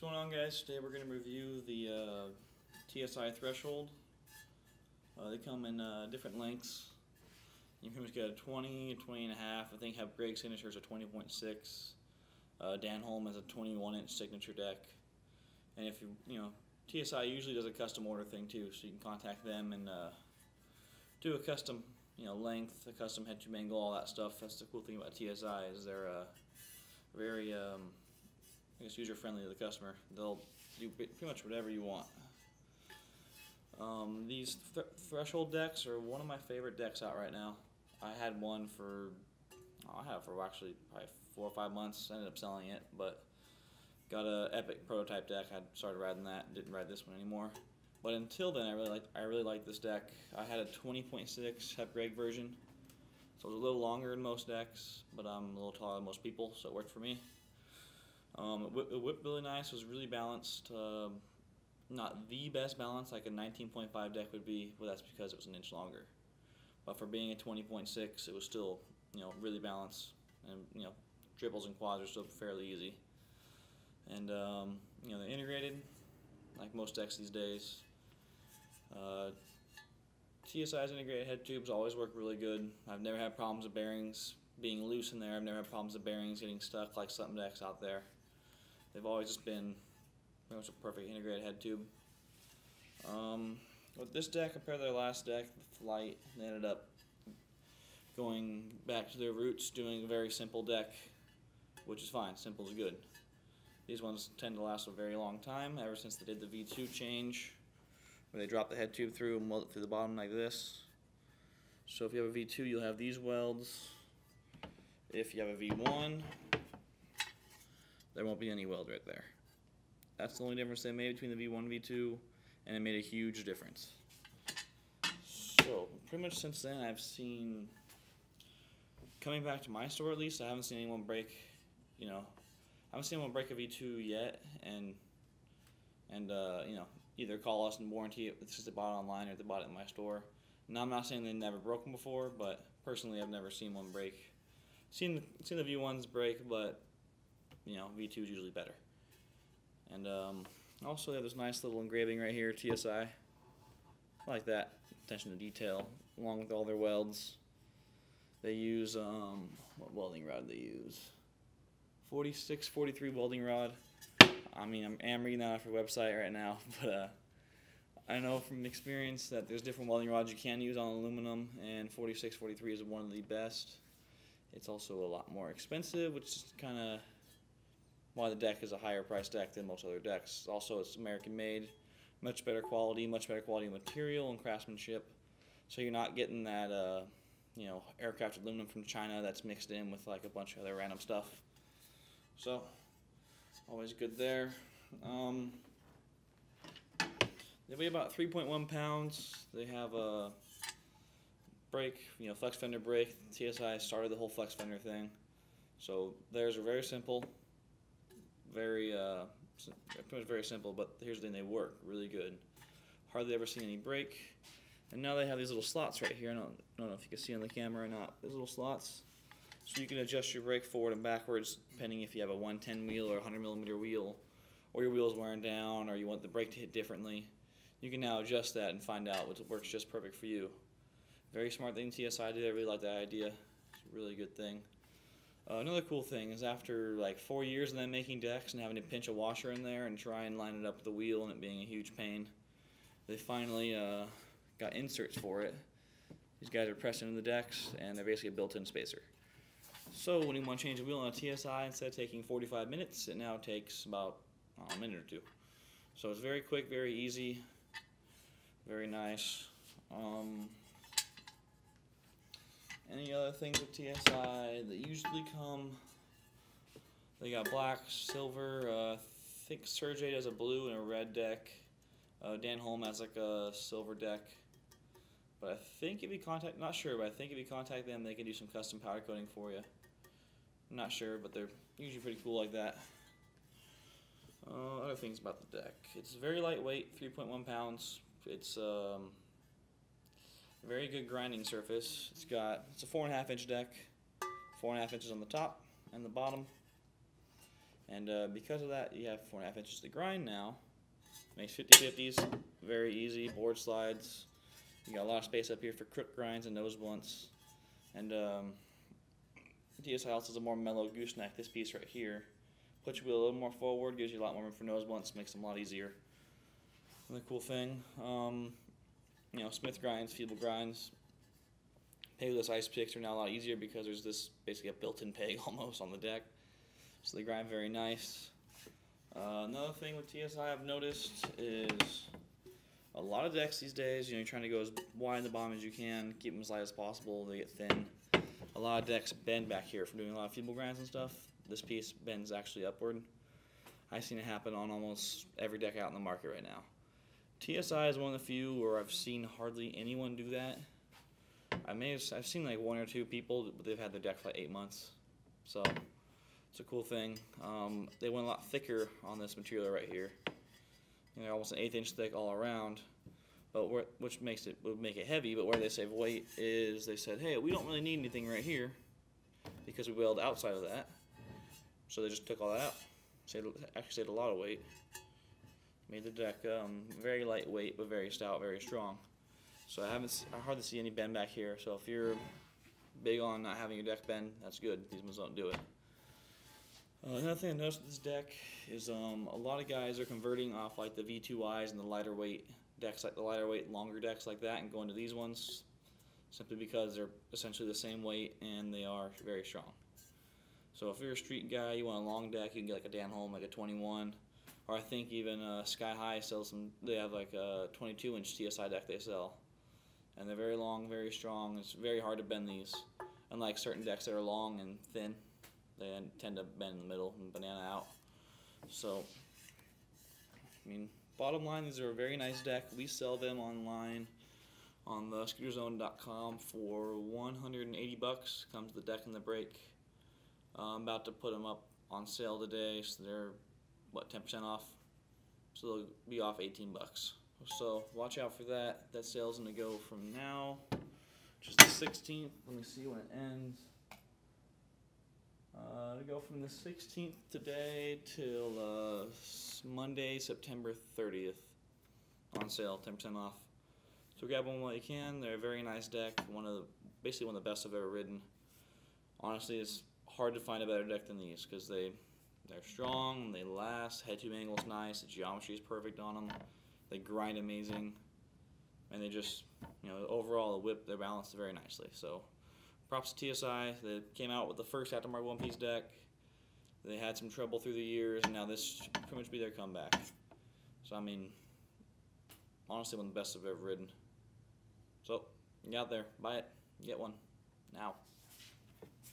What's going on, guys? Today we're going to review the TSI threshold. They come in different lengths. You can get a 20, 20 and a half. I think have Greg signatures a 20.6. Dan Holm has a 21-inch signature deck. And if TSI usually does a custom order thing too, so you can contact them and do a custom, length, a custom head tube angle, all that stuff. That's the cool thing about TSI is they're very I guess user-friendly to the customer. They'll do pretty much whatever you want. These threshold decks are one of my favorite decks out right now. I had one for, I had it for actually probably 4 or 5 months. I ended up selling it, but got a epic prototype deck. I started riding that. Didn't ride this one anymore. But until then, I really liked this deck. I had a 20.6 Hep Greg version, so it was a little longer than most decks, but I'm a little taller than most people, so it worked for me. It whipped really nice. It was really balanced. Not the best balance like a 19.5 deck would be, but that's because it was an inch longer. But for being a 20.6, it was still, really balanced, and triples and quads are still fairly easy. And they're integrated, like most decks these days. TSI's integrated head tubes always work really good. I've never had problems with bearings being loose in there. I've never had problems with bearings getting stuck like some decks out there. They've always just been pretty much a perfect integrated head tube. With this deck compared to their last deck, the Flight, they ended up going back to their roots, doing a very simple deck, which is fine. Simple is good. These ones tend to last a very long time, ever since they did the V2 change, where they drop the head tube through and weld it through the bottom like this. So if you have a V2, you'll have these welds. If you have a V1, there won't be any weld right there. That's the only difference they made between the V1 and V2, and it made a huge difference. So pretty much since then, I've seen, coming back to my store at least, I haven't seen anyone break, I haven't seen anyone break a V2 yet, and either call us and warranty it since they bought it online or they bought it in my store. Now I'm not saying they've never broken before, but personally I've never seen one break. Seen the V1s break, but V2 is usually better. And also they have this nice little engraving right here, TSI. I like that attention to detail, along with all their welds. They use what welding rod they use? 46, 43 welding rod. I mean, I'm reading that off their website right now, but I know from experience that there's different welding rods you can use on aluminum, and 46, 43 is one of the best. It's also a lot more expensive, which is kind of why the deck is a higher price deck than most other decks. Also, it's American made, much better quality material and craftsmanship. So you're not getting that, aircraft aluminum from China that's mixed in with like a bunch of other random stuff. So, always good there. They weigh about 3.1 pounds. They have a brake, FlexFender brake. TSI started the whole FlexFender thing. So theirs are very simple, pretty much very simple, but here's the thing, they work really good. Hardly ever seen any break. And now they have these little slots right here. I don't know if you can see on the camera or not. These little slots. So you can adjust your brake forward and backwards depending if you have a 110 wheel or a 100mm wheel, or your wheel's wearing down, or you want the brake to hit differently. You can now adjust that and find out what works just perfect for you. Very smart thing TSI did. I really like that idea. It's a really good thing. Another cool thing is after like 4 years of them making decks and having to pinch a washer in there and try and line it up with the wheel and it being a huge pain, they finally got inserts for it. These guys are pressed into the decks and they're basically a built-in spacer. So when you want to change a wheel on a TSI, instead of taking 45 minutes, it now takes about a minute or two. So it's very quick, very easy, very nice. Any other things with TSI that usually come? They got black, silver. I think Sergey has a blue and a red deck. Dan Holm has like a silver deck. But I think if you contact, not sure, but I think if you contact them, they can do some custom powder coating for you. I'm not sure, but they're usually pretty cool like that. Other things about the deck. It's very lightweight, 3.1 pounds. It's very good grinding surface. It's a 4.5-inch deck, 4.5 inches on the top and the bottom, And because of that, you have 4.5 inches to grind now. Makes 50/50s very easy. Board slides. You got a lot of space up here for crook grinds and nose blunts. And TSI also has a more mellow gooseneck. This piece right here puts your wheel a little more forward, gives you a lot more room for nose blunts, makes them a lot easier. Another cool thing, you know, Smith grinds, feeble grinds. Pegless ice picks are now a lot easier because there's this basically a built-in peg almost on the deck. So they grind very nice. Another thing with TSI I've noticed is a lot of decks these days, you know, you're trying to go as wide in the bottom as you can, keep them as light as possible, they get thin. A lot of decks bend back here from doing a lot of feeble grinds and stuff. This piece bends actually upward. I've seen it happen on almost every deck out in the market right now. TSI is one of the few where I've seen hardly anyone do that. I've seen like 1 or 2 people, but they've had their deck for like 8 months. So it's a cool thing. They went a lot thicker on this material right here. You know, almost an 1/8 inch thick all around. But which would make it heavy. But where they save weight is they said, hey, we don't really need anything right here because we weld outside of that. So they just took all that out. Actually saved a lot of weight. Made the deck very lightweight but very stout, very strong. So I hardly see any bend back here. So if you're big on not having your deck bend, that's good. These ones don't do it. Another thing I noticed with this deck is a lot of guys are converting off like the V2Is and the lighter weight decks, like the lighter weight, longer decks like that, and going to these ones simply because they're essentially the same weight and they are very strong. So if you're a street guy, you want a long deck, you can get like a Dan Holm, like a 21, or I think even Sky High sells some. They have like a 22-inch TSI deck they sell, and they're very long, very strong. It's very hard to bend these. Unlike certain decks that are long and thin, they tend to bend in the middle and banana out. So, I mean, bottom line, these are a very nice deck. We sell them online on the scooterzone.com for $180. Comes the deck and the brake. I'm about to put them up on sale today, so they're, what, 10% off? So they'll be off $18. So watch out for that. That sale's going to go from now, which is the 16th. Let me see when it ends. It'll go from the 16th today till Monday, September 30th. On sale, 10% off. So grab one while you can. They're a very nice deck. Basically one of the best I've ever ridden. Honestly, it's hard to find a better deck than these because they're strong, they last, head tube angle's nice, the geometry is perfect on them, they grind amazing, and they just, you know, overall the whip, they're balanced very nicely. So props to TSI. They came out with the first aftermarket one-piece deck. They had some trouble through the years, and now this should pretty much be their comeback. So I mean, honestly one of the best I've ever ridden. So, get out there, buy it, get one, now.